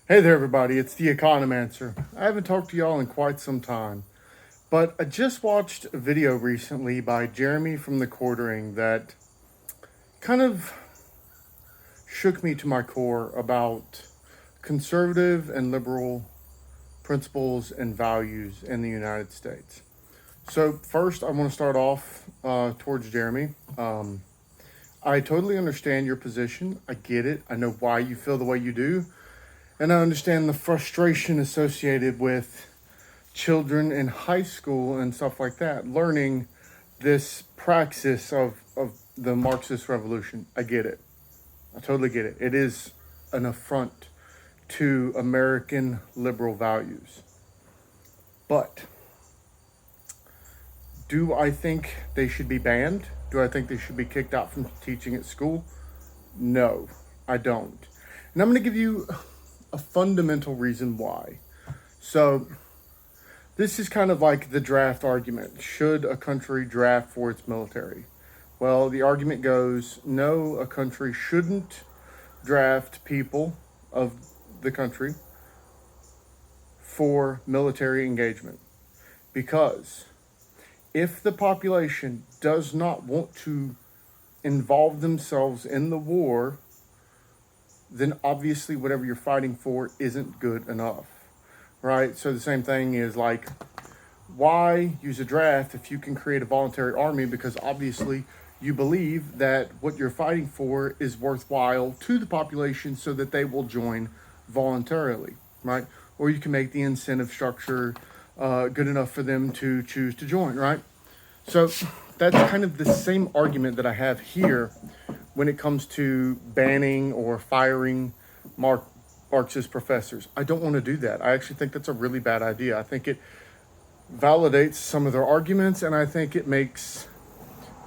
Hey there, everybody. It's the Economancer. I haven't talked to y'all in quite some time, but I just watched a video recently by Jeremy from the Quartering that kind of shook me to my core about conservative and liberal principles and values in the United States. So, first, I want to start off towards Jeremy. I totally understand your position. I get it. I know why you feel the way you do. And I understand the frustration associated with children in high school and stuff like that, learning this praxis of the Marxist revolution. I get it. I totally get it. It is an affront to American liberal values. But do I think they should be banned? Do I think they should be kicked out from teaching at school? No, I don't. And I'm going to give you a fundamental reason why. So, this is kind of like the draft argument. Should a country draft for its military? Well, the argument goes, no, a country shouldn't draft people of the country for military engagement. Because if the population does not want to involve themselves in the war, then obviously whatever you're fighting for isn't good enough, right? So the same thing is like, why use a draft if you can create a voluntary army? Because obviously you believe that what you're fighting for is worthwhile to the population so that they will join voluntarily, right? Or you can make the incentive structure good enough for them to choose to join, right? So that's kind of the same argument that I have here when it comes to banning or firing Marxist professors. I don't want to do that. I actually think that's a really bad idea. I think it validates some of their arguments, and I think it makes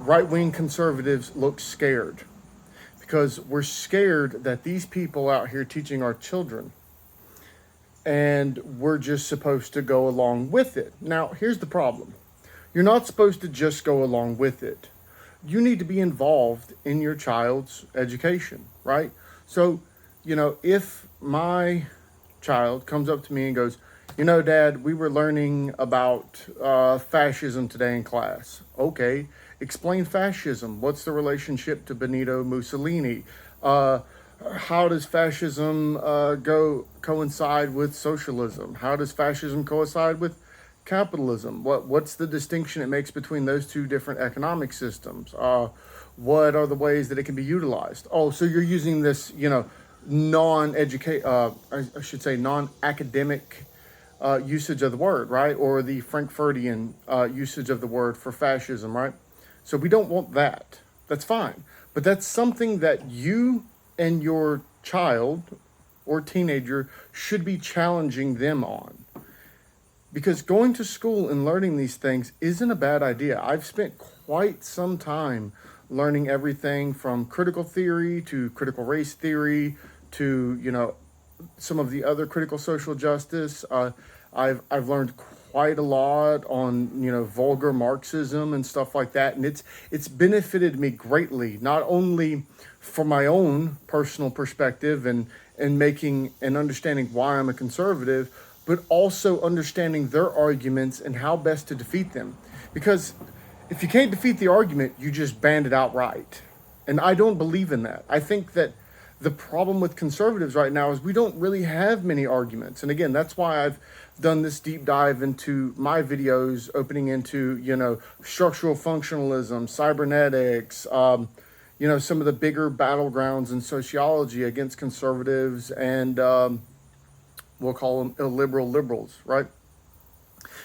right-wing conservatives look scared, because we're scared that these people out here teaching our children, and we're just supposed to go along with it. Now, here's the problem. You're not supposed to just go along with it. You need to be involved in your child's education, right? So, if my child comes up to me and goes, Dad, we were learning about fascism today in class. Okay, explain fascism. What's the relationship to Benito Mussolini? How does fascism coincide with socialism? How does fascism coincide with capitalism? What's the distinction it makes between those two different economic systems? What are the ways that it can be utilized? Oh, so you're using this, non-academic usage of the word, right? Or the Frankfurtian usage of the word for fascism, right? So we don't want that. That's fine. But that's something that you and your child or teenager should be challenging them on. Because going to school and learning these things isn't a bad idea. I've spent quite some time learning everything from critical theory to critical race theory to, some of the other critical social justice. I've learned quite a lot on, vulgar Marxism and stuff like that. And it's benefited me greatly, not only for my own personal perspective and making and understanding why I'm a conservative, but also understanding their arguments and how best to defeat them. Because if you can't defeat the argument, you just ban it outright. And I don't believe in that. I think that the problem with conservatives right now is we don't really have many arguments. And again, that's why I've done this deep dive into my videos, opening into, structural functionalism, cybernetics, some of the bigger battlegrounds in sociology against conservatives and we'll call them illiberal liberals, right?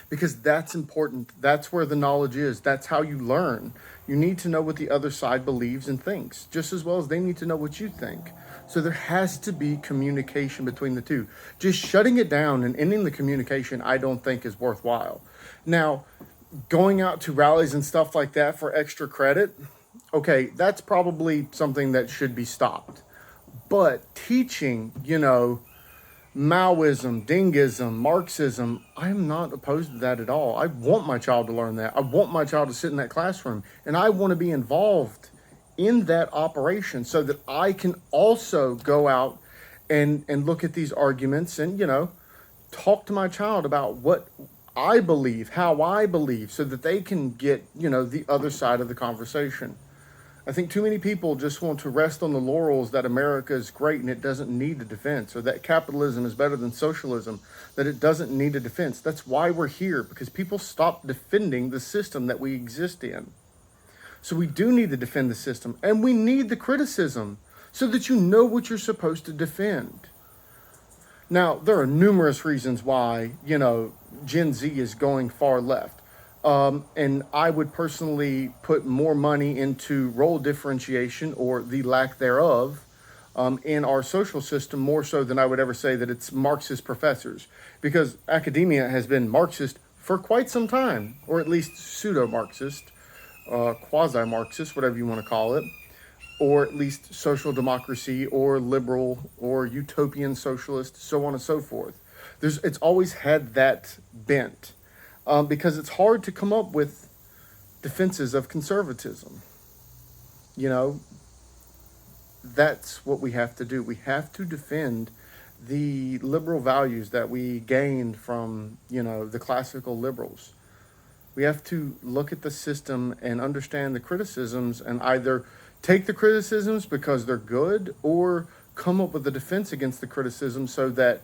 Because that's important. That's where the knowledge is. That's how you learn. You need to know what the other side believes and thinks, just as well as they need to know what you think. So there has to be communication between the two. Just shutting it down and ending the communication, I don't think is worthwhile. Now, going out to rallies and stuff like that for extra credit, okay, that's probably something that should be stopped. But teaching, Maoism, Dingism, Marxism, I'm not opposed to that at all. I want my child to learn that. I want my child to sit in that classroom. And I want to be involved in that operation so that I can also go out and look at these arguments and, talk to my child about what I believe, how I believe, so that they can get, the other side of the conversation. I think too many people just want to rest on the laurels that America is great and it doesn't need a defense, or that capitalism is better than socialism, that it doesn't need a defense. That's why we're here, because people stop defending the system that we exist in. So we do need to defend the system, and we need the criticism so that you know what you're supposed to defend. Now, there are numerous reasons why, Gen Z is going far left. And I would personally put more money into role differentiation, or the lack thereof, in our social system, more so than I would ever say that it's Marxist professors. Because academia has been Marxist for quite some time, or at least pseudo-Marxist, quasi-Marxist, whatever you want to call it, or at least social democracy, or liberal, or utopian socialist, so on and so forth. It's always had that bent. Because it's hard to come up with defenses of conservatism. That's what we have to do. We have to defend the liberal values that we gained from, the classical liberals. We have to look at the system and understand the criticisms, and either take the criticisms because they're good, or come up with a defense against the criticism, so that,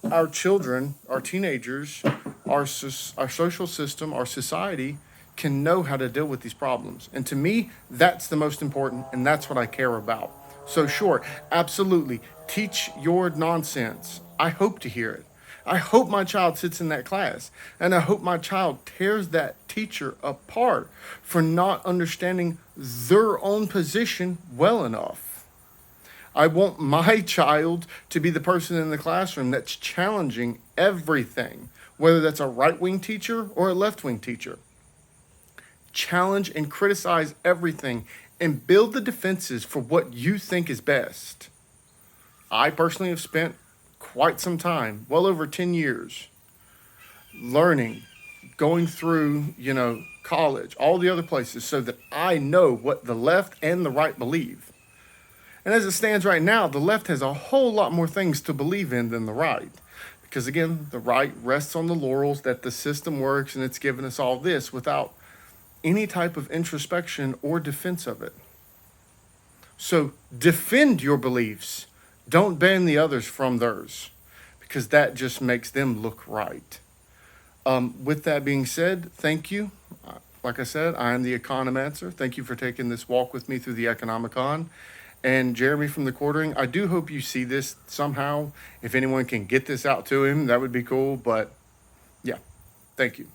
our children, our teenagers, our social system, our society can know how to deal with these problems. And to me, that's the most important, and that's what I care about. So sure, absolutely, teach your nonsense. I hope to hear it. I hope my child sits in that class, and I hope my child tears that teacher apart for not understanding their own position well enough. I want my child to be the person in the classroom that's challenging everything, whether that's a right-wing teacher or a left-wing teacher. Challenge and criticize everything, and build the defenses for what you think is best. I personally have spent quite some time, well over 10 years, learning, going through, college, all the other places, so that I know what the left and the right believe. And as it stands right now, the left has a whole lot more things to believe in than the right. Because again, the right rests on the laurels that the system works and it's given us all this, without any type of introspection or defense of it. So defend your beliefs. Don't ban the others from theirs, because that just makes them look right. With that being said, thank you. Like I said, I am the Economancer. Thank you for taking this walk with me through the Economicon. And Jeremy from the Quartering, I do hope you see this somehow. If anyone can get this out to him, that would be cool. But yeah, thank you.